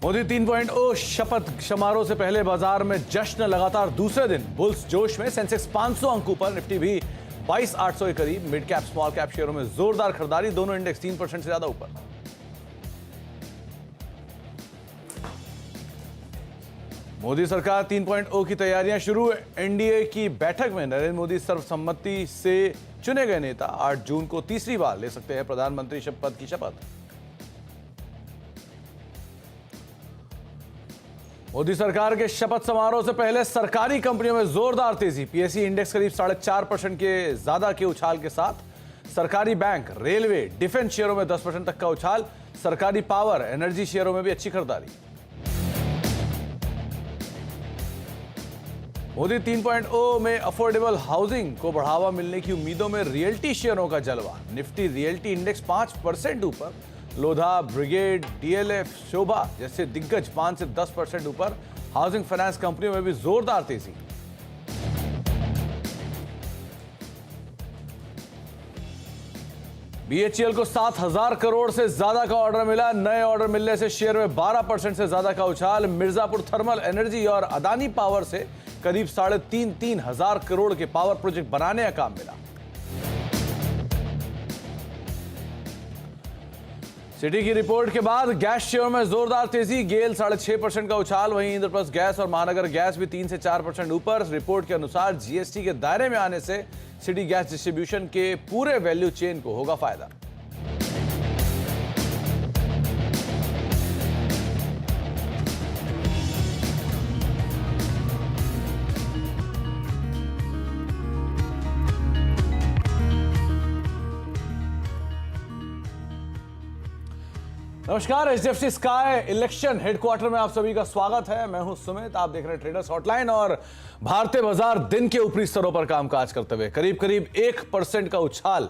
मोदी 3.0 शपथ समारोह से पहले बाजार में जश्न। लगातार दूसरे दिन बुल्स जोश में। सेंसेक्स 500 अंक ऊपर, निफ्टी भी 22,800 के करीब। मिड कैप स्मॉल कैप शेयरों में जोरदार खरीदारी, दोनों इंडेक्स 3% से ज्यादा ऊपर। मोदी सरकार 3.0 की तैयारियां शुरू। एनडीए की बैठक में नरेंद्र मोदी सर्वसम्मति से चुने गए नेता 8 जून को तीसरी बार ले सकते हैं प्रधानमंत्री पद की शपथ। मोदी सरकार के शपथ समारोह से पहले सरकारी कंपनियों में जोरदार तेजी। पीएसई इंडेक्स करीब 4.5% के ज्यादा के उछाल के साथ। सरकारी बैंक, रेलवे, डिफेंस शेयरों में 10% तक का उछाल। सरकारी पावर, एनर्जी शेयरों में भी अच्छी खरीदारी। मोदी 3.0 में अफोर्डेबल हाउसिंग को बढ़ावा मिलने की उम्मीदों में रियल्टी शेयरों का जलवा। निफ्टी रियल्टी इंडेक्स 5% ऊपर। लोधा, ब्रिगेड, डीएलएफ, शोभा जैसे दिग्गज 5 से 10% ऊपर। हाउसिंग फाइनेंस कंपनियों में भी जोरदार तेजी। बीएचईएल को 7,000 करोड़ से ज्यादा का ऑर्डर मिला। नए ऑर्डर मिलने से शेयर में 12% से ज्यादा का उछाल। मिर्जापुर थर्मल एनर्जी और अदानी पावर से करीब 3,500 करोड़ के पावर प्रोजेक्ट बनाने का काम मिला। सिटी की रिपोर्ट के बाद गैस शेयर में जोरदार तेजी। गेल 6.5% का उछाल, वहीं इंद्रप्रस्थ गैस और महानगर गैस भी 3 से 4% ऊपर। रिपोर्ट के अनुसार जीएसटी के दायरे में आने से सिटी गैस डिस्ट्रीब्यूशन के पूरे वैल्यू चेन को होगा फायदा। नमस्कार, एचडीएफसी स्काई इलेक्शन हेडक्वार्टर में आप सभी का स्वागत है। मैं हूं सुमित, आप देख रहे हैं ट्रेडर्स हॉटलाइन। और भारतीय बाजार दिन के ऊपरी स्तरों पर कामकाज करते हुए करीब 1% का उछाल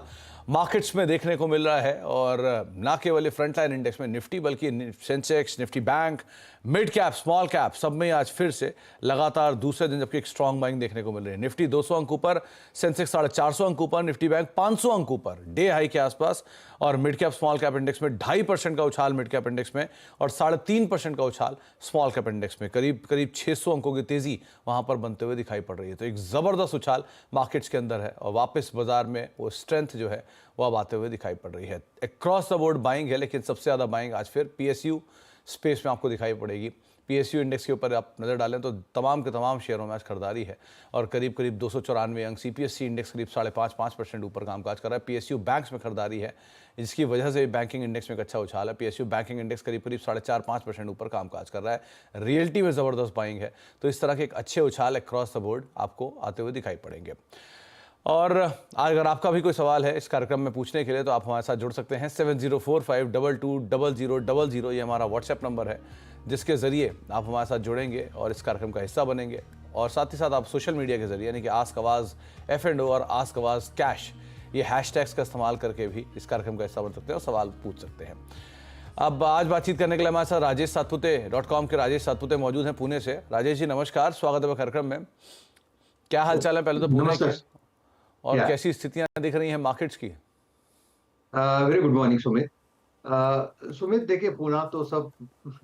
मार्केट्स में देखने को मिल रहा है। और ना केवल फ्रंटलाइन इंडेक्स में निफ्टी, बल्कि Sensex, Nifty bank, mid cap, small cap सब में आज फिर से लगातार दूसरे दिन जबकि एक स्ट्रॉन्ग बाइंग देखने को मिल रही है। निफ्टी 200 अंक ऊपर, सेंसेक्स 450 अंक ऊपर, निफ्टी बैंक 500 अंक ऊपर, डे हाई के आसपास। और mid cap small cap index में 2.5% का उछाल मिड कैप इंडेक्स में, और 3.5% का उछाल स्मॉल कैप इंडेक्स में। करीब 600 अंकों की तेजी वहां पर बनते हुए दिखाई पड़ रही है। तो एक जबरदस्त उछाल मार्केट्स के अंदर है और वापस बाजार में वो स्ट्रेंथ जो है वो अब आते हुए दिखाई पड़ रही है। अक्रॉस द बोर्ड बाइंग है, लेकिन सबसे ज़्यादा बाइंग आज फिर पीएसयू स्पेस में आपको दिखाई पड़ेगी। पीएसयू इंडेक्स के ऊपर आप नज़र डालें तो तमाम के तमाम शेयरों में आज खरीदारी है और करीब 294 अंक। सीपीएससी इंडेक्स करीब 5.5% ऊपर कामकाज कर रहा है। पीएसयू बैंक्स में खरीदारी है, जिसकी वजह से बैंकिंग इंडेक्स में एक अच्छा उछाल है। पीएसयू बैंकिंग इंडेक्स करीब 4.5% ऊपर कामकाज कर रहा है। रियल्टी में ज़बरदस्त बाइंग है। तो इस तरह के एक अच्छे उछाल अक्रॉस द बोर्ड आपको आते हुए दिखाई पड़ेंगे। और अगर आपका भी कोई सवाल है इस कार्यक्रम में पूछने के लिए तो आप हमारे साथ जुड़ सकते हैं। 7045220000 ये हमारा व्हाट्सएप नंबर है, जिसके ज़रिए आप हमारे साथ जुड़ेंगे और इस कार्यक्रम का हिस्सा बनेंगे। और साथ ही साथ आप सोशल मीडिया के ज़रिए यानी कि आस्क आवाज़ F&O और आस्क आवाज़ कैश ये हैशटैग्स का इस्तेमाल करके भी इस कार्यक्रम का हिस्सा बन सकते हैं और सवाल पूछ सकते हैं। अब आज बातचीत करने के लिए हमारे साथ राजेश सातपुते.com के राजेश सातपुते मौजूद हैं पुणे से। राजेश जी नमस्कार, स्वागत है कार्यक्रम में। क्या हाल चाल है पहले तो पुणे के, और कैसी स्थितियां दिख रही हैं मार्केट्स की? Very good morning Sumit. Sumit देखिए, पुणे तो सब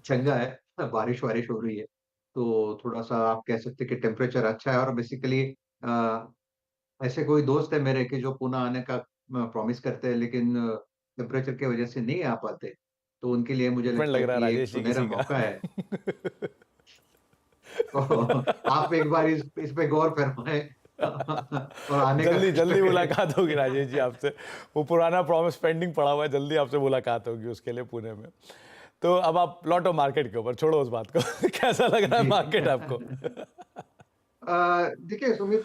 चंगा है, बारिश वारिश हो रही है, तो थोड़ा सा आप कह सकते हैं कि टेम्परेचर अच्छा है। और बेसिकली ऐसे कोई दोस्त है मेरे कि जो पुणे आने का प्रॉमिस करते हैं, लेकिन टेम्परेचर की वजह से नहीं आ पाते, तो उनके लिए मुझे लगता लग है रहा है कि एक राजेश जी सुनहरा किसी का। मौका है। तो आप एक बार इस पे गौर फरमाएं और आने का जल्दी करें। मुलाकात होगी राजेश जी आपसे। वो पुराना प्रॉमिस पेंडिंग पड़ा हुआ है, जल्दी आपसे मुलाकात होगी उसके लिए पुणे में। तो अब आप लौटो मार्केट के ऊपर, छोड़ो उस बात को। कैसा लग रहा है जी। मार्केट आपको? देखिए सुमित,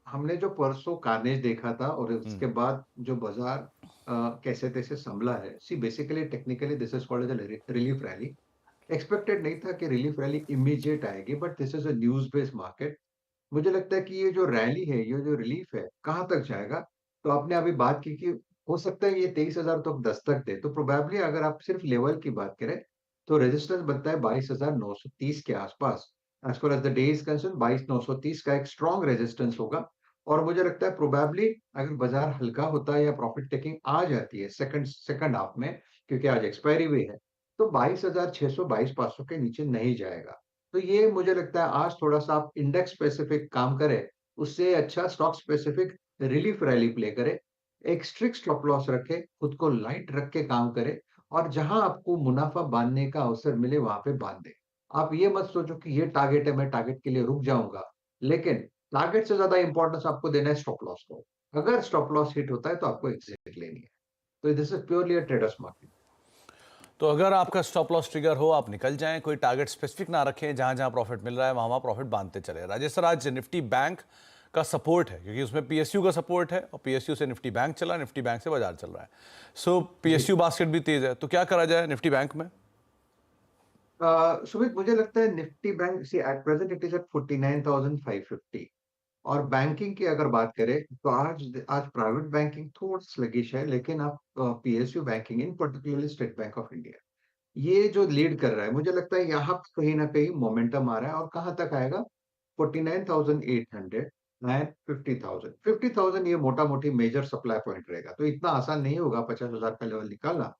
हमने जो परसों कार्नेज देखा था और उसके बाद जो बाजार कैसे तैसे संभला है। See basically technically this is called as relief rally. Expected नहीं था कि रिलीफ रैली इमीडिएट आएगी, but this is a news based market. मुझे लगता है कि ये जो रैली है, ये जो रिलीफ है, कहाँ तक जाएगा। तो आपने अभी बात की कि हो सकता है ये 23,000 तक दस्तक दे, तो प्रोबेबली अगर आप सिर्फ लेवल की बात करें तो रेजिस्टेंस बनता है 22,930 के आसपास। As far as the day is concern 22,930 का एक स्ट्रॉन्ग रेजिस्टेंस होगा। और मुझे लगता है प्रोबेबली अगर बाजार हल्का होता है या प्रॉफिट टेकिंग आ जाती है सेकंड सेकंड हाफ में, क्योंकि आज एक्सपायरी भी है, तो 22,600 22,500 के नीचे नहीं जाएगा। तो ये मुझे लगता है आज थोड़ा-सा आप इंडेक्स स्पेसिफिक काम करें, उससे अच्छा stock specific relief rally play करें। एक स्ट्रिक्ट स्टॉप लॉस रखें, खुद को लाइट रख के काम करें और जहाँ आपको मुनाफ़ा बाँधने का अवसर मिले वहाँ पे बाँध दें। आप ये मत सोचो कि ये टारगेट है, मैं टारगेट के लिए रुक जाऊँगा। लेकिन टारगेट से ज़्यादा इम्पोर्टेंस आपको देना है स्टॉप लॉस को। अगर स्टॉप लॉस हिट होता है तो आपको एग्ज़िट लेनी है। तो this is purely a traders market. तो अगर आपका स्टॉप लॉस ट्रिगर हो, आप निकल जाएं, कोई टारगेट स्पेसिफिक ना रखें, जहां जहां प्रॉफिट मिल रहा है वहां वहां प्रॉफिट बांधते चले। राजेश सर, आज निफ्टी बैंक का सपोर्ट है क्योंकि उसमें पीएसयू का सपोर्ट है और पीएसयू से निफ्टी बैंक चला, निफ्टी बैंक से बाजार चल रहा है। सो जी। पीएसयू बास्केट भी तेज है, तो क्या करा जाए निफ्टी बैंक में? सुमित मुझे लगता है Nifty bank see at present it is at 49,550 और बैंकिंग की अगर बात करें तो आज आज प्राइवेट बैंकिंग थोड़ी स्लगिश है लेकिन आप PSU banking in particularly state bank of India ये जो लीड कर रहा है मुझे लगता है यहाँ पे कहीं ना कहीं मोमेंटम आ रहा है और कहाँ तक आएगा 49,800 एंड 50,000 50,000 ये मोटा मोटी मेजर सप्लाई पॉइंट रहेगा तो इतना आसान नहीं होगा 50,000 का लेवल निकालना।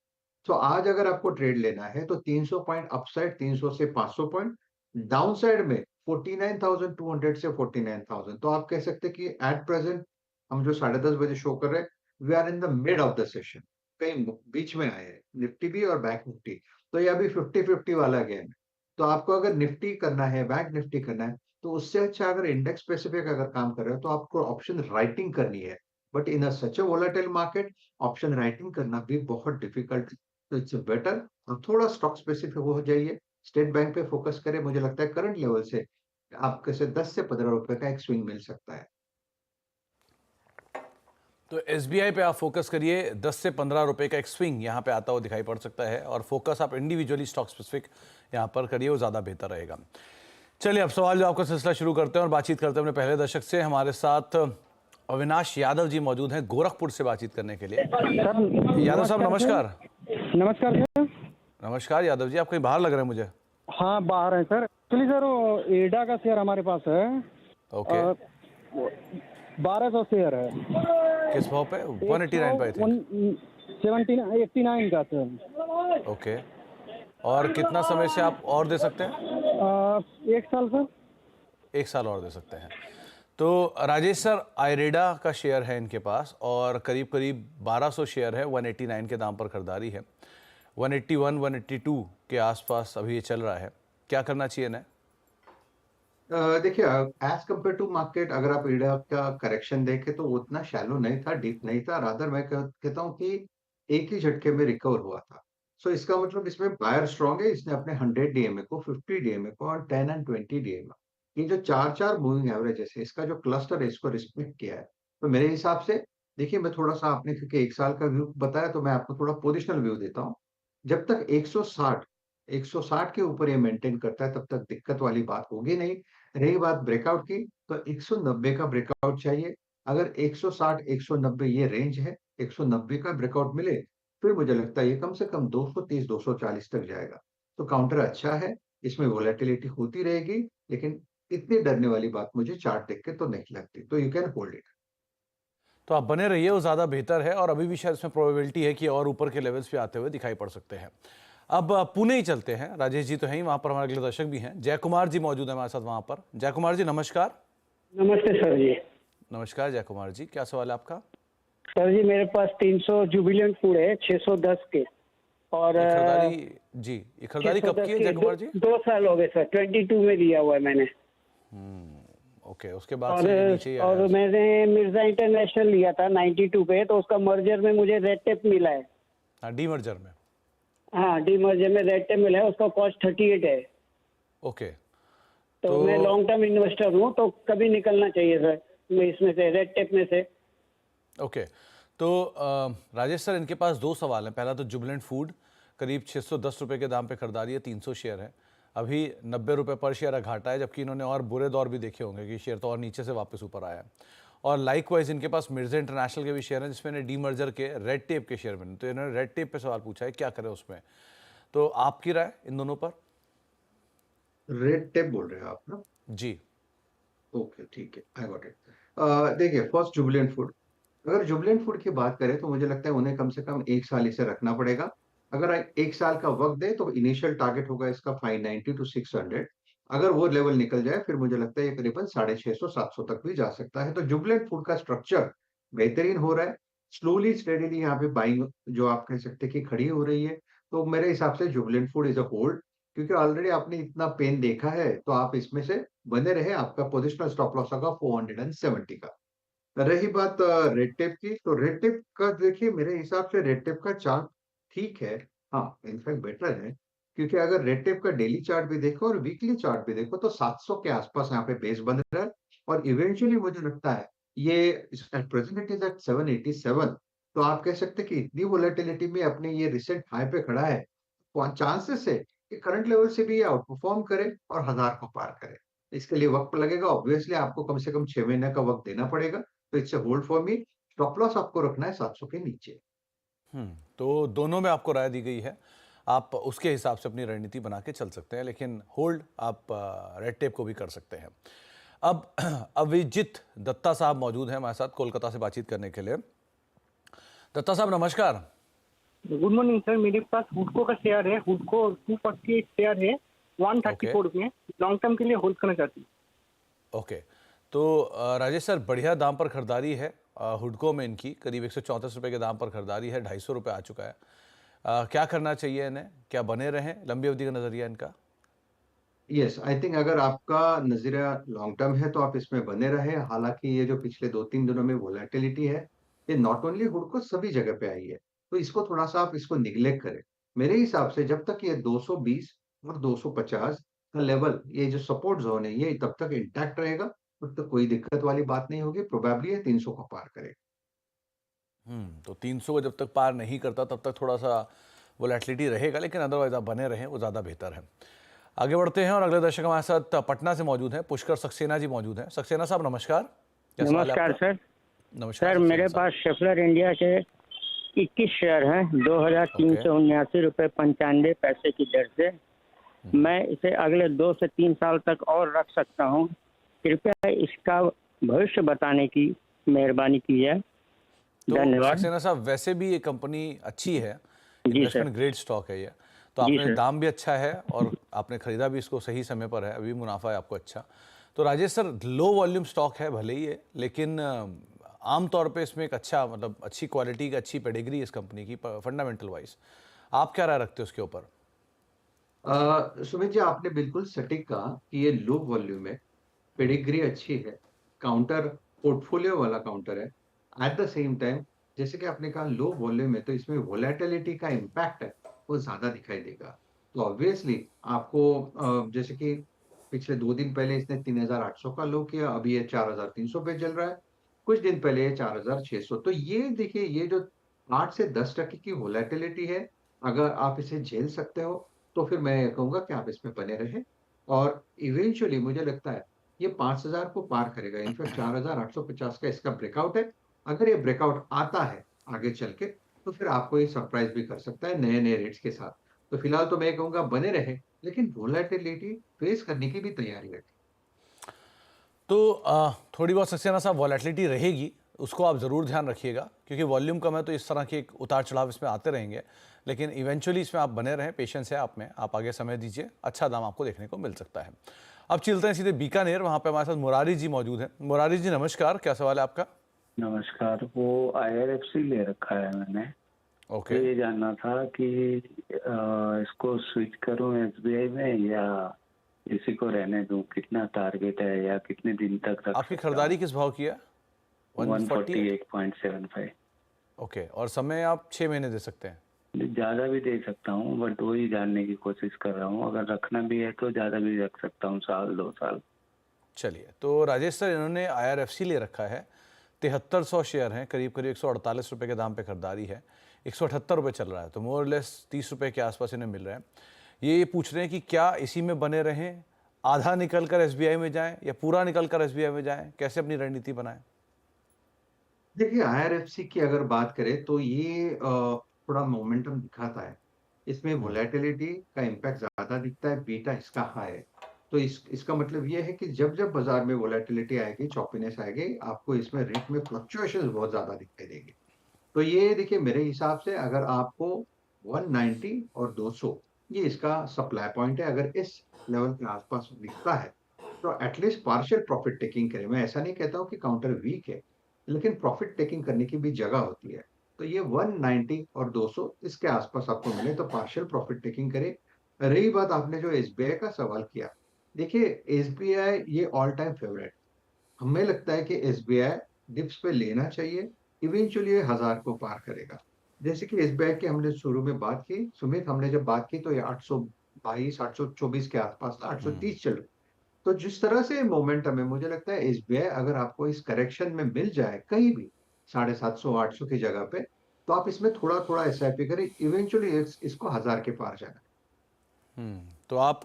तो आज अगर आपको ट्रेड लेना है तो 300 पॉइंट अपसाइड 300 से 500 पॉइंट डाउनसाइड में 49,200 से 49,000 तो आप कह सकते हैं कि एट प्रेजेंट हम जो 10:30 बजे शो कर रहे हैं we are in the mid of the session कहीं बीच में आए हैं निफ्टी भी और बैंक निफ्टी तो ये अभी 50-50 वाला गेम है। तो आपको अगर निफ्टी करना है, बैंक निफ्टी करना है, तो उससे अच्छा अगर इंडेक्स स्पेसिफिक अगर काम कर रहे हो, तो आपको ऑप्शन राइटिंग करनी है। But in a such a volatile market, option writing करना भी बहुत डिफिकल्ट है। तो इट्स बेटर आप थोड़ा स्टॉक स्पेसिफिक हो जाइए, स्टेट बैंक पे फोकस करें, मुझे लगता है करंट लेवल से आपके से 10 से 15 रुपए का एक स्विंग मिल सकता है। तो एसबीआई पे आप फोकस करिए, 10 से 15 रुपए का एक स्विंग यहाँ पे आता हुआ दिखाई पड़ सकता है और फोकस आप इंडिविजुअली स्टॉक स्पेसिफिक यहाँ पर करिए, वो ज़्यादा बेहतर रहेगा। चलिए अब सवाल जवाब का सिलसिला शुरू करते हैं और बातचीत करते हैं अपने पहले दर्शक से। हमारे साथ अविनाश यादव जी मौजूद हैं गोरखपुर से बातचीत करने के लिए। सर यादव साहब नमस्कार। नमस्कार सर। नमस्कार यादव जी, आप कहीं बाहर लग रहे हैं मुझे। हाँ बाहर है सर। एक्चुअली सर वो एडा का शेयर हमारे पास है। ओके। 1200 शेयर है। किस भाव पे? 189 पे आई थिंक। 89 का सर। ओके। और कितना समय से आप और दे सकते हैं? 1 साल सर। 1 साल और दे सकते हैं। तो राजेश सर, आयरेडा का शेयर है इनके पास और करीब करीब 1200 शेयर है, 189 के दाम पर खरीदारी है। 181 182 के आसपास अभी ये चल रहा है, क्या करना चाहिए ना? देखिए एज कंपेयर टू मार्केट अगर आप इंडिया का करेक्शन देखें तो उतना शैलो नहीं था, डीप नहीं था, रादर मैं कहता हूँ कि एक ही झटके में रिकवर हुआ था। सो इसका मतलब इसमें बायर स्ट्रांग है, इसने अपने 100 डीएमए को, 50 डीएमए को और 10 एंड 20 डीएमए ये जो चार मूविंग एवरेजेस है इसका जो क्लस्टर है इसको रिस्पेक्ट किया है। तो मेरे हिसाब से देखिए मैं थोड़ा सा आपने क्योंकि 1 साल का व्यू बताया तो मैं आपको थोड़ा पोजिशनल व्यू देता हूँ। जब तक 160 के ऊपर ये मेंटेन करता है तब तक दिक्कत वाली बात होगी नहीं। रही बात ब्रेकआउट की, तो 190 का ब्रेकआउट चाहिए। अगर 160, 190 ये रेंज है, 190 का ब्रेकआउट मिले, फिर मुझे लगता है ये कम से कम 230, 240 तक जाएगा। तो काउंटर अच्छा है, इसमें वोलेटिलिटी होती रहेगी, लेकिन इतनी डरने वाली बात मुझे चार्ट देख के तो नहीं लगती। तो यू कैन होल्ड इट। तो आप बने रहिए, वो ज़्यादा बेहतर है और अभी भी शायद इसमें प्रोबेबिलिटी है कि और ऊपर के लेवल्स पे आते हुए दिखाई पड़ सकते हैं। अब पुणे ही चलते हैं, राजेश जी तो हैं ही, वहाँ पर हमारे अगले दर्शक भी हैं, जय कुमार जी मौजूद है हमारे साथ वहाँ पर। जय कुमार जी नमस्कार। नमस्ते सर जी। नमस्कार जय कुमार जी, क्या सवाल है आपका? सर जी मेरे पास 300 जुबिलेंट फूड है 610 के और ये खरीदारी जी, ये खरीदारी कब की है जय कुमार जी? 2 साल हो गए सर, 22 में लिया हुआ है मैंने। ओके, उसके बाद से ये नीचे ही आया और है। मैंने मिर्जा इंटरनेशनल लिया था 92 पे, तो उसका मर्जर में मुझे रेड टेप मिला है। हाँ, डीमर्जर में। हाँ डीमर्जर में रेड टेप मिला है, उसका कॉस्ट 38 है। ओके। तो मैं लॉन्ग टर्म इन्वेस्टर हूँ, तो कभी निकलना चाहिए सर मैं इसमें से, रेड टेप में से। ओके। तो राजेश सर, इनके पास 2 सवाल हैं। पहला तो जुबिलेंट फूड करीब 610 रुपए के दाम पे खरीदारी है, 300 शेयर है, अभी 90 रुपए पर शेयर घाटा है, जबकि इन्होंने और बुरे दौर भी देखे होंगे कि शेयर तो और नीचे से वापस ऊपर आया है। और लाइकवाइज इनके पास मिर्जा इंटरनेशनल के भी शेयर हैं जिसमें इन्हें डीमर्जर के रेड टेप के शेयर बने, तो इन्होंने रेड टेप पे सवाल पूछा है क्या करें उसमें। तो आपकी राय इन दोनों पर? रेड टेप बोल रहे हो आप ना? जी। ओके, ठीक है, आई गॉट इट। देखिए फर्स्ट जुबिलेंट फूड, अगर जुबिलेंट फूड की बात करें तो मुझे लगता है उन्हें कम से कम 1 साल इसे रखना पड़ेगा। अगर एक साल का वक्त दे तो इनिशियल टारगेट होगा इसका 590 टू 600। अगर वो लेवल निकल जाए फिर मुझे लगता है ये करीबन 650-700 तक भी जा सकता है। तो जुबिलेंट फूड का स्ट्रक्चर बेहतरीन हो रहा है। स्लोली स्टेडीली यहाँ पे बाइंग जो आप कह सकते हैं कि खड़ी हो रही है। तो मेरे हिसाब से Jubilant food is a hold, क्योंकि ऑलरेडी आपने इतना पेन देखा है तो आप इसमें से बने रहे। आपका पोजिशनल स्टॉप लॉस होगा 470 का। रही बात रेड टेप की, तो रेड टेप का देखिए मेरे हिसाब से रेड टेप का चार्ट ठीक है। हाँ, इनफैक्ट बेटर है, क्योंकि अगर रेड टेप का डेली चार्ट भी देखो और वीकली चार्ट भी देखो तो 700 के आसपास यहाँ पे बेस बन रहा है। और इवेंचुअली मुझे लगता है ये at present it is at 787। तो आप कह सकते हैं कि इतनी वोलेटिलिटी में अपने ये रिसेंट हाई पे खड़ा है, चांसेस है कि करंट लेवल से भी ये आउट परफॉर्म करे और 1000 को पार करे। इसके लिए वक्त लगेगा, ऑब्वियसली आपको कम से कम 6 महीने का वक्त देना पड़ेगा। तो it's a hold for me. Stop loss आपको रखना है 700 के नीचे। तो दोनों में आपको राय दी गई है, आप उसके हिसाब से अपनी रणनीति बना के चल सकते हैं, लेकिन होल्ड आप रेड टेप को भी कर सकते हैं। अब अभिजीत दत्ता साहब मौजूद हैं हमारे साथ कोलकाता से बातचीत करने के लिए। दत्ता साहब नमस्कार। Good morning sir. मेरे पास हुडको का शेयर है, हुडको 248 शेयर है 134 रुपये, लॉन्ग टर्म के लिए होल्ड करना चाहती हूँ। ओके, तो राजेश सर बढ़िया दाम पर खरीदारी है हुडको में, इनकी करीब 134 रुपये के दाम पर खरीदारी है, 250 रुपये आ चुका है। क्या करना चाहिए इन्हें, क्या बने रहें, लंबी अवधि का नजरिया इनका? यस, आई थिंक अगर आपका नजरिया लॉन्ग टर्म है तो आप इसमें बने रहे। हालांकि ये जो पिछले 2-3 दिनों में वोलेटिलिटी है, ये नॉट ओनली हुडको सभी जगह पे आई है, तो इसको थोड़ा सा आप इसको निग्लेक्ट करें। मेरे हिसाब से जब तक ये 220 और 250 का लेवल, ये जो सपोर्ट जोन है, ये तब तक इंटैक्ट रहेगा, तब तक कोई दिक्कत वाली बात नहीं होगी। प्रोबेबली ये 300 को पार करे। तो 300 को जब तक पार नहीं करता तब तक थोड़ा सा वोलेटिलिटी रहेगा, लेकिन अदरवाइज आप बने रहें, वो ज़्यादा बेहतर है। आगे बढ़ते हैं और अगले दर्शक हमारे साथ पटना से मौजूद हैं, पुष्कर सक्सेना जी मौजूद हैं। सक्सेना साहब नमस्कार। क्या सवाल है नमस्कार आपका? सर। नमस्कार सर सक्सेना मेरे साहब। पास शेफलर इंडिया के 21 शेयर हैं 2379 रुपये 95 पैसे की दर से। मैं इसे अगले 2 से 3 साल तक और रख सकता हूँ। कृपया इसका भविष्य बताने की मेहरबानी की जाए। तो धन्यवाद। सक्सेना साहब वैसे भी ये कंपनी अच्छी है, जी सर। इन्वेस्टमेंट ग्रेड स्टॉक है ये, तो जी आपने सर। दाम भी अच्छा है और आपने खरीदा भी इसको सही समय पर है, अभी मुनाफा है आपको अच्छा। तो Rajesh sir low volume stock है भले ही है, लेकिन आमतौर पे इसमें एक अच्छा मतलब अच्छी क्वालिटी की अच्छी पेडिग्री इस कंपनी की फंडामेंटल वाइज। आप क्या राय रखते हो उसके ऊपर? सुमित जी, आपने बिल्कुल सटीक कहा कि ये लो वॉल्यूम है, पेडिग्री अच्छी है, काउंटर पोर्टफोलियो वाला काउंटर है। एट द सेम टाइम जैसे कि आपने कहा लो वॉल्यूम है, तो इसमें वोलेटिलिटी का इम्पैक्ट है वो ज्यादा दिखाई देगा। तो ऑब्वियसली आपको जैसे कि पिछले 2 दिन पहले इसने 3800 का लो किया, अभी ये 4300 पे चल रहा है। कुछ दिन पहले ये 4600। तो ये देखिए, ये जो 8 से 10% की वोलेटिलिटी है, अगर आप इसे झेल सकते हो तो फिर मैं कहूंगा कि आप इसमें बने रहें। और इवेंचुअली मुझे लगता है ये 5000 को पार करेगा। इनफैक्ट 4850 का इसका ब्रेकआउट है। अगर ये ब्रेकआउट आता है आगे चल के, तो फिर आपको ये सरप्राइज भी कर सकता है नए नए रेट्स के साथ। तो फिलहाल तो मैं कहूंगा बने रहे, लेकिन वोलेटिलिटी फेस करने की भी तैयारी रखें। तो थोड़ी बहुत सक्सेना साहब वॉलेटिलिटी रहेगी, उसको आप ज़रूर ध्यान रखिएगा, क्योंकि वॉल्यूम कम है तो इस तरह के एक उतार चढ़ाव इसमें आते रहेंगे, लेकिन इवेंचुअली इसमें आप बने रहें, पेशेंस है आप में, आप आगे समय दीजिए, अच्छा दाम आपको देखने को मिल सकता है। अब चलते हैं सीधे बीकानेर, वहाँ पे हमारे साथ मुरारी जी मौजूद हैं। मुरारी जी नमस्कार, क्या सवाल है आपका? नमस्कार। वो IRFC ले रखा है मैंने। ओके, तो ये जानना था कि इसको स्विच करूं SBI में या इसी को रहने दूं, कितना टारगेट है या कितने दिन तक रख आपकी सकता खरीदारी किस भाव की है? हूं? 148? 148.75। ओके, और समय आप 6 महीने दे सकते हैं? ज्यादा भी दे सकता हूँ, बट वही जानने की कोशिश कर रहा हूँ। अगर रखना भी है तो ज्यादा भी रख सकता हूँ, 1-2 साल। चलिए, तो राजेश सर इन्होंने IRFC ले रखा है, 7300 शेयर हैं, करीब करीब 148 रुपये के दाम पे खरीदारी है, 178 रुपये चल रहा है, तो मोर लेस 30 रुपये के आसपास इन्हें मिल रहे हैं। ये पूछ रहे हैं कि क्या इसी में बने रहें, आधा निकल कर SBI में जाएं या पूरा निकल कर SBI में जाएं, कैसे अपनी रणनीति बनाएं? देखिए, IRFC की अगर बात करें तो ये थोड़ा मोमेंटम दिखाता है। इसमें वोलेटिलिटी का इम्पैक्ट ज्यादा दिखता है, बीटा इसका हाई है। तो इसका मतलब ये है कि जब जब बाजार में वोलेटिलिटी आएगी, चॉपीनेस आएगी, आपको इसमें रेट में फ्लक्चुएशन बहुत ज्यादा दिखाई देगी। तो ये देखिए, मेरे हिसाब से अगर आपको 190 और 200 ये इसका सप्लाई पॉइंट है। अगर इस लेवल के आसपास दिखता है तो एटलीस्ट पार्शियल प्रॉफिट टेकिंग करें। मैं ऐसा नहीं कहता हूँ कि काउंटर वीक है, लेकिन प्रॉफिट टेकिंग करने की भी जगह होती है। तो ये 190 और 200 इसके आसपास आपको मिले तो पार्शियल प्रॉफिट टेकिंग करें। रही बात आपने जो एसबीआई का सवाल किया, देखिए एसबीआई ये ऑल टाइम फेवरेट, हमें लगता है कि एसबीआई डिप्स पे लेना चाहिए, इवेंचुअली ये 1000 को पार करेगा। जैसे कि एसबीआई की हमने शुरू में बात की, सुमित, हमने जब बात की तो ये 822 824 के आसपास था, 830 चल। तो जिस तरह से मोमेंटम है, मुझे लगता है एसबीआई अगर आपको इस करेक्शन में मिल जाए कहीं भी 750 800 की जगह पे, तो आप इसमें थोड़ा थोड़ा एसआईपी करें, इवेंचुअली इसको 1000 के पार जाना। तो आप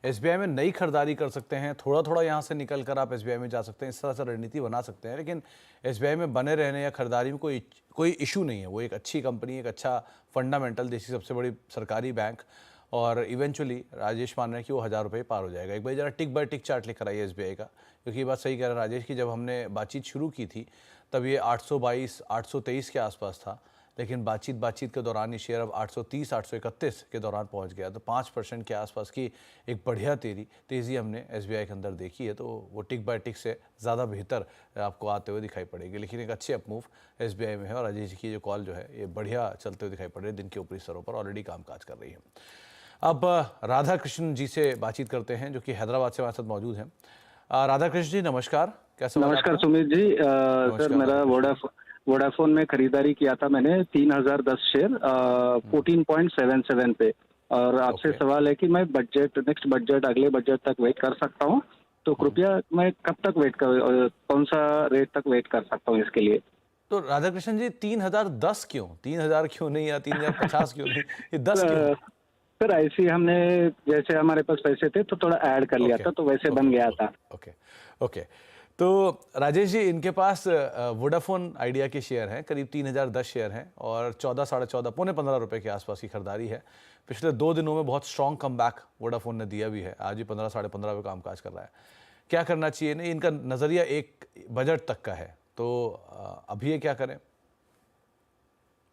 एसबीआई में नई खरीदारी कर सकते हैं, थोड़ा थोड़ा यहाँ से निकल कर आप एसबीआई में जा सकते हैं, इस तरह से रणनीति बना सकते हैं। लेकिन एसबीआई में बने रहने या खरीदारी में कोई कोई इशू नहीं है। वो एक अच्छी कंपनी, एक अच्छा फंडामेंटल, देश की सबसे बड़ी सरकारी बैंक, और इवेंचुअली राजेश मान रहे हैं कि वो 1000 रुपये पार हो जाएगा। एक बार जरा टिक बाय टिक चार्ट लेकर आइए एसबीआई का, क्योंकि ये बात सही कह रहे हैं राजेश कि जब हमने बातचीत शुरू की थी तब ये 822 823 के आसपास था, लेकिन बातचीत के दौरान ये शेयर अब 830 831 के दौरान पहुंच गया। तो 5% के आसपास की एक बढ़िया तेज़ी हमने एसबीआई के अंदर देखी है। तो वो टिक बाय टिक से ज़्यादा बेहतर आपको आते हुए दिखाई पड़ेगी। लेकिन एक अच्छी अपमूव एसबीआई में है, और अजय जी की जो कॉल जो है ये बढ़िया चलते हुए दिखाई पड़ रही है, दिन के ऊपरी स्तरों पर ऑलरेडी कामकाज कर रही है। अब राधा कृष्ण जी से बातचीत करते हैं, जो कि हैदराबाद से हमारे साथ मौजूद हैं। राधा कृष्ण जी नमस्कार, कैसे? नमस्कार सुमित जी। सर मेरा वोडाफोन में खरीदारी किया था मैंने 3010 शेयर 14.77 पे, और आपसे सवाल है कि मैं नेक्स्ट बजट अगले बजट तक वेट कर सकता हूँ, तो कृपया मैं कब तक कौन सा रेट तक वेट कर सकता हूँ इसके लिए? तो राधा कृष्ण जी 3010 क्यों? 3000 क्यों नहीं, या 3050 क्यों नहीं, ये 10 क्यों? सर ऐसे ही हमने, जैसे हमारे पास पैसे थे तो थोड़ा ऐड कर लिया था, तो वैसे बन गया था। ओके। तो राजेश जी, इनके पास वोडाफोन आइडिया के शेयर हैं, करीब 3010 शेयर हैं, और 14 साढ़े 14 पौने 15 रुपए के आसपास की खरीदारी है। पिछले 2 दिनों में बहुत स्ट्रॉन्ग कमबैक वोडाफोन ने दिया भी है, आज भी 15 साढ़े 15 पे कामकाज कर रहा है। क्या करना चाहिए? नहीं, इनका नज़रिया एक बजट तक का है, तो अभी ये क्या करें?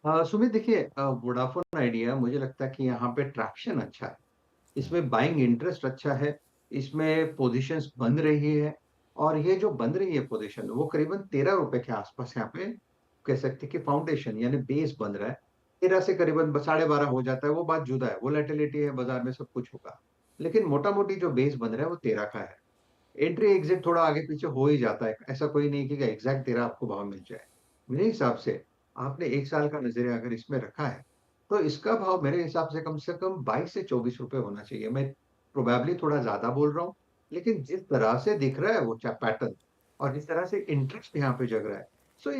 सुमित, देखिए वोडाफोन आइडिया मुझे लगता है कि यहाँ पे ट्रैक्शन अच्छा है, इसमें बाइंग इंटरेस्ट अच्छा है, इसमें पोजीशंस बन रही है, और ये जो बन रही है पोजीशन वो करीबन 13 रुपए के आसपास यहाँ पे कह सकते हैं कि फाउंडेशन यानी बेस बन रहा है। 13 से करीबन 12.5 हो जाता है, वो बात जुदा है, वोलेटिलिटी है बाजार में, सब कुछ होगा, लेकिन मोटा मोटी जो बेस बन रहा है वो 13 का है। एंट्री एग्जिट थोड़ा आगे पीछे हो ही जाता है, ऐसा कोई नहीं कि एग्जैक्ट 13 आपको भाव मिल जाए। मेरे हिसाब से आपने 1 साल का नजरिया अगर इसमें रखा है, तो इसका भाव मेरे हिसाब से कम 22 से 24 रुपए होना चाहिए। मैं प्रोबेबली थोड़ा ज्यादा बोल रहा हूँ, लेकिन जिस तरह से दिख रहा है वो पैटर्न, और जिस तरह से इंटरेस्ट यहाँ पे जग रहा है, सो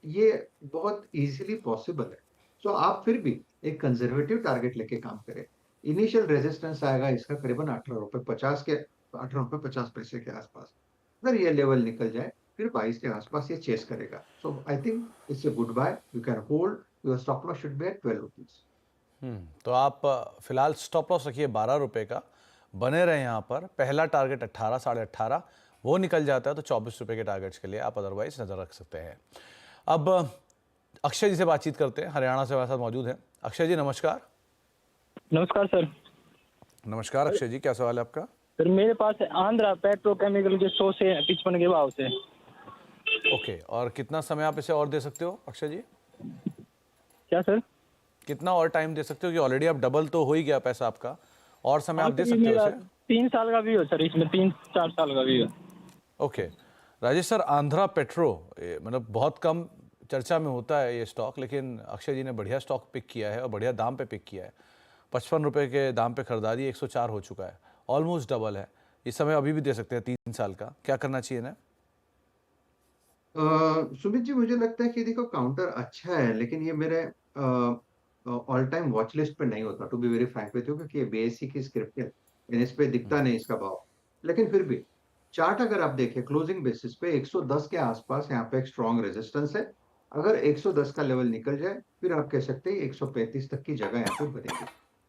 ये बहुत इजीली पॉसिबल है। सो आप फिर भी एक कंजर्वेटिव टारगेट लेके काम करें। इनिशियल रेजिस्टेंस आएगा इसका करीबन 18 रुपए 50 पैसे के आसपास। अगर ये लेवल निकल जाए फिर 22 के आसपास ये चेस करेगा। So I think it's a good buy, you can hold, your stop loss should be at 12 rupees. तो आप फिलहाल स्टॉप लॉस रखिए 12 रुपए का, बने रहे यहाँ पर। पहला टारगेट 18 साढ़े 18, वो निकल जाता है तो 24 रुपए के टारगेट्स के लिए आप अदरवाइज नजर रख सकते हैं। अब अक्षय जी से बातचीत करते हैं, हरियाणा से हमारे साथ मौजूद हैं। अक्षय जी नमस्कार। नमस्कार सर। नमस्कार अक्षय जी, क्या सवाल है आपका? सर मेरे पास आंध्रा पेट्रोकेमिकल के 100 से 55 के भाव से। ओके, और कितना समय आप इसे और दे सकते हो अक्षय जी? क्या सर? कितना और टाइम दे सकते हो, कि ऑलरेडी आप डबल तो हो ही गया पैसा आपका, और समय आप दे सकते हो इसे? 3 साल का भी हो सर, इसमें 3-4 साल का भी हो। Okay Rajesh sir, Andhra petro मतलब बहुत कम चर्चा में होता है ये स्टॉक, लेकिन अक्षय जी ने बढ़िया स्टॉक पिक किया है और बढ़िया दाम पे पिक किया है। 55 रुपए के दाम पे खरीदारी 104 हो चुका है, ऑलमोस्ट डबल है। इस समय अभी भी दे सकते हैं 3 साल का, क्या करना चाहिए ना? सुमित जी, मुझे लगता है कि देखो काउंटर अच्छा है, लेकिन ये मेरे ऑल टाइम वॉच लिस्ट पे नहीं होता, to be very frank with you, क्योंकि ये बीएससी की स्क्रिप्ट है, इस पे दिखता नहीं इसका भाव। लेकिन फिर भी चार्ट अगर आप देखें क्लोजिंग बेसिस पे 110 के आसपास यहाँ पे एक स्ट्रॉन्ग रेजिस्टेंस है। अगर 110 का लेवल निकल जाए फिर आप कह सकते हैं 135 तक की जगह यहाँ पे बनेगी।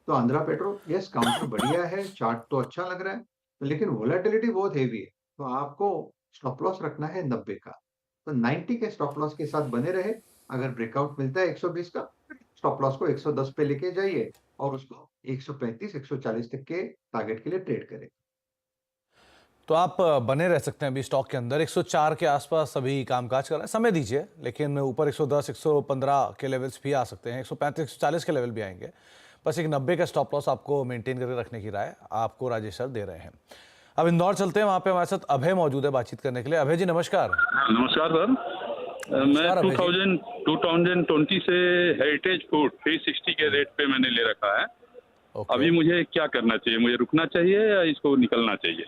तो आंध्रा पेट्रो, यस काउंटर बढ़िया है, चार्ट तो अच्छा लग रहा है, लेकिन वोलेटिलिटी बहुत हेवी है, तो आपको स्टॉप लॉस रखना है 90 का। तो 90 के स्टॉप लॉस के साथ बने रहे, अगर ब्रेकआउट मिलता है 120 का स्टॉप लॉस को 110 पे लेके जाइए और उसको 135 140 तक के टारगेट के लिए ट्रेड करें। तो आप बने रह सकते हैं अभी स्टॉक के अंदर 104 के आसपास अभी कामकाज कर रहे हैं, समय दीजिए, लेकिन ऊपर 110 115 के लेवल्स भी आ सकते हैं, 135 140 के लेवल भी आएंगे। बस एक 90 का स्टॉप लॉस आपको मेंटेन करके रखने की राय आपको राजेश सर दे रहे हैं। अब इंदौर चलते हैं, वहाँ पे हमारे साथ अभय मौजूद है बातचीत करने के लिए। अभय जी नमस्कार। नमस्कार सर। मैं नमस्कार अभय जी। 2020 से हेरिटेज फूड 360 के रेट पे मैंने ले रखा है। ओके। अभी मुझे क्या करना चाहिए, मुझे रुकना चाहिए या इसको निकलना चाहिए?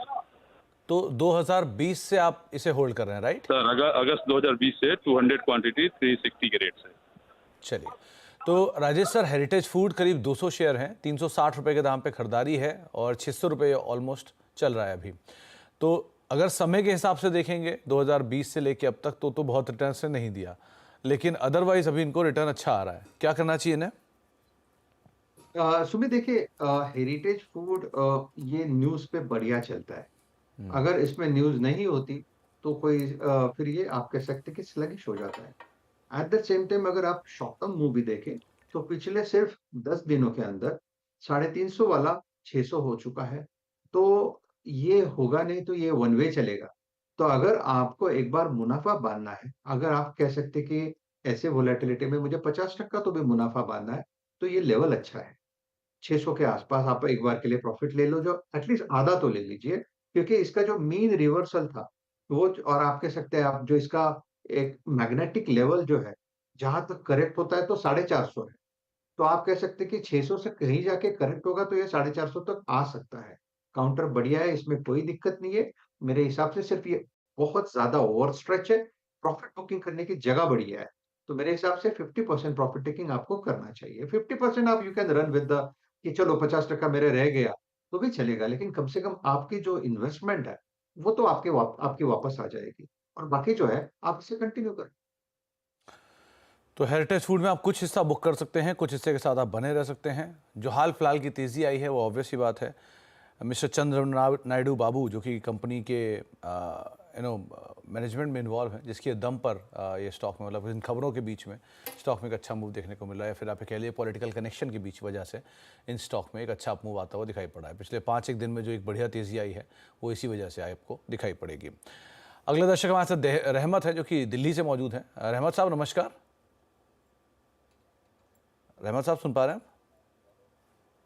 तो 2020 से आप इसे होल्ड कर रहे हैं, राइट? सर अगस्त 2020 से 200 क्वांटिटी 360 के रेट से। चलिए, तो राजेश सर हेरिटेज फूड करीब 200 शेयर हैं, 360 रुपये के दाम पे खरीदारी है और 600 रुपये ऑलमोस्ट चल रहा है अभी। तो अगर समय के हिसाब से देखेंगे 2020 से लेके अब तक तो बहुत रिटर्न से नहीं दिया, लेकिन अदरवाइज अभी इनको रिटर्न अच्छा आ रहा है, क्या करना चाहिए इन्हें? सुमित देखिए, हेरिटेज फूड ये न्यूज़ पे बढ़िया चलता है। अगर इसमें न्यूज़ नहीं होती तो कोई फिर ये आप कह सकते हैं कि स्लगिश हो जाता है। एट द सेम टाइम अगर आप शॉर्ट टर्म मूवी देखें तो पिछले सिर्फ 10 दिनों के अंदर 350 वाला 600 हो चुका है। तो ये होगा नहीं तो ये वन वे चलेगा। तो अगर आपको एक बार मुनाफा बांधना है, अगर आप कह सकते हैं कि ऐसे वोलेटिलिटी में मुझे 50% तो भी मुनाफा बांधना है, तो ये लेवल अच्छा है। 600 के आसपास आप एक बार के लिए प्रॉफिट ले लो, जो एटलीस्ट आधा तो ले लीजिए, क्योंकि इसका जो मीन रिवर्सल था वो और आप कह सकते हैं आप जो इसका एक मैग्नेटिक लेवल जो है, जहां तक करेक्ट होता है तो 450 है। तो आप कह सकते हैं कि 600 से कहीं जाके करेक्ट होगा तो ये 450 तक आ सकता है। काउंटर बढ़िया है, इसमें कोई दिक्कत नहीं है। मेरे हिसाब से सिर्फ ये बहुत ज्यादा ओवर स्ट्रेच है, प्रॉफिट बुकिंग करने की जगह बढ़िया है। तो मेरे हिसाब से 50% प्रॉफिट टेकिंग आपको करना चाहिए। 50% आप you can run with the कि चलो 50% मेरे रह गया तो भी चलेगा, लेकिन कम से कम आपकी जो इन्वेस्टमेंट है वो तो आपकी वापस आ जाएगी और बाकी जो है आप इसे कंटिन्यू करें। तो हेरिटेज फूड में आप कुछ हिस्सा बुक कर सकते हैं, कुछ हिस्से के साथ आप बने रह सकते हैं। जो हाल फिलहाल की तेज़ी आई है वो ऑब्वियस ही बात है, मिस्टर चंद्र नायडू बाबू जो कि कंपनी के मैनेजमेंट में इन्वॉल्व हैं, जिसके दम पर ये स्टॉक में मतलब इन खबरों के बीच में स्टॉक में एक अच्छा मूव देखने को मिला है, फिर आप कह लिए पॉलिटिकल कनेक्शन की बीच वजह से इन स्टॉक में एक अच्छा मूव आता हुआ दिखाई पड़ा है। पिछले 5-1 दिन में जो एक बढ़िया तेज़ी आई है वो इसी वजह से आपको दिखाई पड़ेगी। अगले दर्शक हमारे साथ रहमत है जो कि दिल्ली से मौजूद हैं। रहमत साहब नमस्कार। रहमत साहब सुन पा रहे हैं?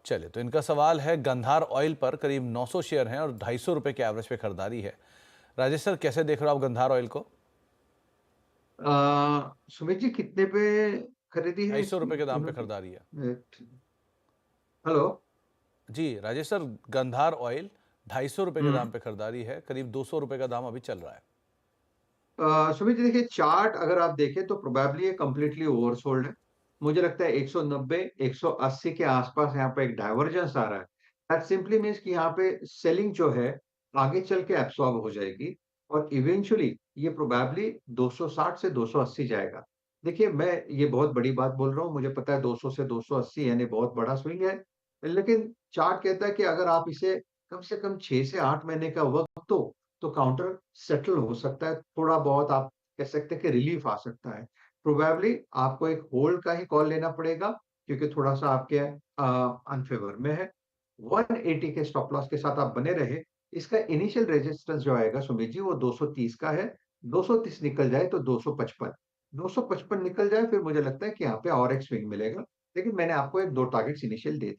चलिए, तो इनका सवाल है गंधार ऑयल पर करीब 900 शेयर हैं और 250 रुपये के एवरेज पे खरीदारी है। राजेश सर कैसे देख रहे हो आप गंधार ऑयल को? सुमित जी कितने पे खरीदी है? 250 रुपये के दाम पे खरीदारी है। हेलो जी राजेश सर, गंधार ऑयल 250 रुपये के दाम पे खरीदारी है, करीब 200 रुपये का दाम अभी चल रहा है। सुमित जी देखिए, चार्ट अगर आप देखें तो प्रोबेबली ये कंप्लीटली ओवरसोल्ड है। मुझे लगता है 190 180 के आसपास यहाँ पे एक डाइवर्जेंस आ रहा है। दैट सिंपली मीन्स कि यहाँ पे सेलिंग जो है आगे चल के एब्सॉर्ब हो जाएगी और इवेंचुअली ये प्रोबेबली 260 से 280 जाएगा। देखिए, मैं ये बहुत बड़ी बात बोल रहा हूँ, मुझे पता है 200 से 280 यानी बहुत बड़ा स्विंग है, लेकिन चार्ट कहता है कि अगर आप इसे कम से कम 6 से 8 महीने का वक्त दो तो काउंटर सेटल हो सकता है, थोड़ा बहुत आप कह सकते हैं कि रिलीफ आ सकता है। प्रोबेबली आपको एक होल्ड का ही कॉल लेना पड़ेगा क्योंकि थोड़ा सा आपके अनफेवर में है। 180 के स्टॉप लॉस के साथ आप बने रहे। इसका इनिशियल रेजिस्टेंस जो आएगा सुमित जी वो 230 का है। 230 निकल जाए तो 255, 255 निकल जाए फिर मुझे लगता है कि यहाँ पे और एक स्विंग मिलेगा, लेकिन मैंने आपको 1-2 टारगेट्स इनिशियल दे दिए।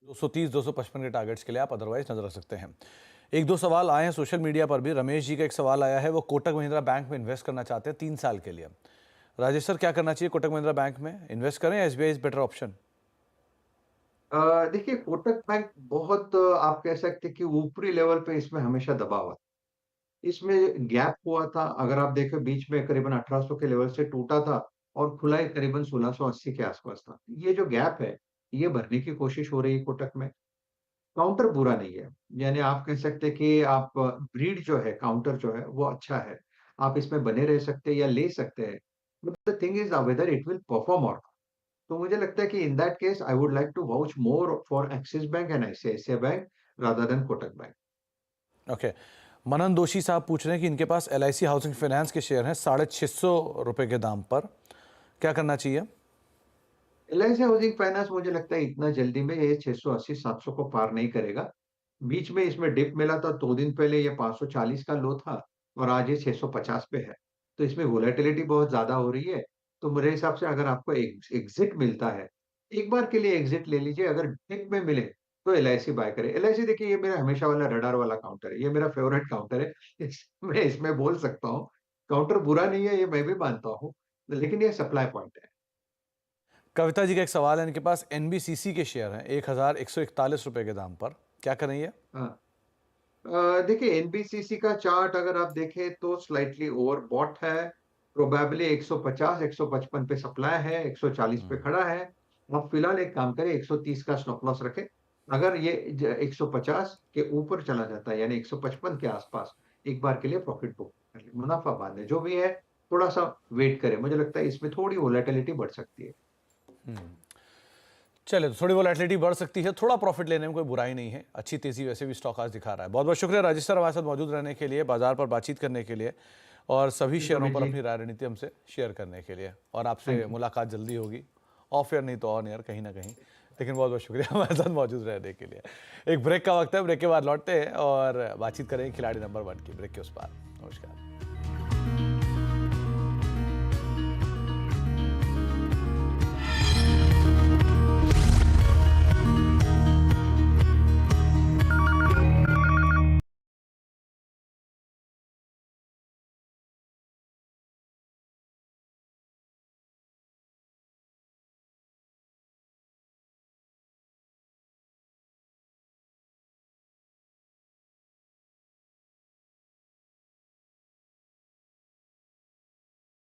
230-255 के टारगेट्स के लिए आप अदरवाइज नजर रख सकते हैं। 1-2 सवाल आए हैं सोशल मीडिया पर भी। रमेश जी का एक सवाल आया है, वो कोटक महिंद्रा बैंक में इन्वेस्ट करना चाहते हैं 3 साल के लिए। राजेश सर क्या करना चाहिए कोटक महिंद्रा बैंक में, इन्वेस्ट करें या एसबीआई इज बेटर ऑप्शन? देखिए, कोटक बैंक बहुत आप कह सकते हैं कि ऊपरी लेवल पे इसमें हमेशा दबा हुआ है। इसमें गैप हुआ था, अगर आप देखें बीच में करीबन 1800 के लेवल से टूटा था और खुला ही करीबन 1680 के आसपास था। ये जो गैप है ये भरने की कोशिश हो रही है कोटक में। काउंटर बुरा नहीं है, यानी आप कह सकते हैं कि आप ब्रीड जो है काउंटर जो है वो अच्छा है, आप इसमें बने रह सकते हैं या ले सकते हैं, but the thing is whether it will perform और। तो मुझे लगता है कि in that case I would like to vouch more for Axis bank and ICICI bank rather than Kotak bank. Okay, Manan Doshi साहब पूछ रहे हैं कि इनके पास LIC हाउसिंग फाइनेंस के शेयर हैं 650 रुपये के दाम पर, क्या करना चाहिए? एलआईसी हाउसिंग फाइनेंस मुझे लगता है इतना जल्दी में ये 680-700 को पार नहीं करेगा। बीच में इसमें डिप मिला था 2 दिन पहले, ये 540 का लो था और आज ये 650 पे है। तो इसमें वोलेटिलिटी बहुत ज़्यादा हो रही है। तो मेरे हिसाब से अगर आपको एग्ज़िट मिलता है, एक बार के लिए एग्ज़िट ले लीजिए, अगर डिप में मिले तो एलआईसी बाय करें। एलआईसी देखिए ये मेरा हमेशा वाला रडार वाला काउंटर है, ये मेरा फेवरेट काउंटर है। मैं इसमें बोल सकता हूँ, काउंटर बुरा नहीं है, ये मैं भी मानता हूँ, लेकिन ये सप्लाई पॉइंट है। कविता जी का एक सवाल है, इनके पास एनबीसीसी के शेयर हैं 1141 रुपए के दाम पर, क्या करें ये? हाँ। देखिए एनबीसीसी का चार्ट अगर आप देखें तो स्लाइटली ओवरबॉट है। प्रोबेबली 150 155 पे सप्लाई है, 140 पे खड़ा है। आप फिलहाल एक काम करें, 130 का स्टॉप लॉस रखें। अगर ये 150 के ऊपर चला जाता है यानी 155 के आसपास, एक बार के लिए प्रॉफिट बुक कर लें। मुनाफा बाद में जो भी है थोड़ा सा वेट करें, मुझे लगता है इसमें थोड़ी वोलेटिलिटी बढ़ सकती है। चलिए, तो थोड़ी वोलेटिलिटी बढ़ सकती है, थोड़ा प्रॉफिट लेने में कोई बुराई नहीं है। अच्छी तेजी वैसे भी स्टॉक आज दिखा रहा है। बहुत बहुत शुक्रिया राजेश सर हमारे साथ मौजूद रहने के लिए, बाजार पर बातचीत करने के लिए और सभी शेयरों पर अपनी राय रणनीति हमसे शेयर करने के लिए। और आपसे मुलाकात जल्दी होगी, ऑफ एयर नहीं तो ऑन एयर कहीं ना कहीं। लेकिन बहुत बहुत शुक्रिया हमारे साथ मौजूद रहने के लिए। एक ब्रेक का वक्त है, ब्रेक के बाद लौटते हैं और बातचीत करेंगे खिलाड़ी नंबर 1 की, ब्रेक के उस पार। नमस्कार।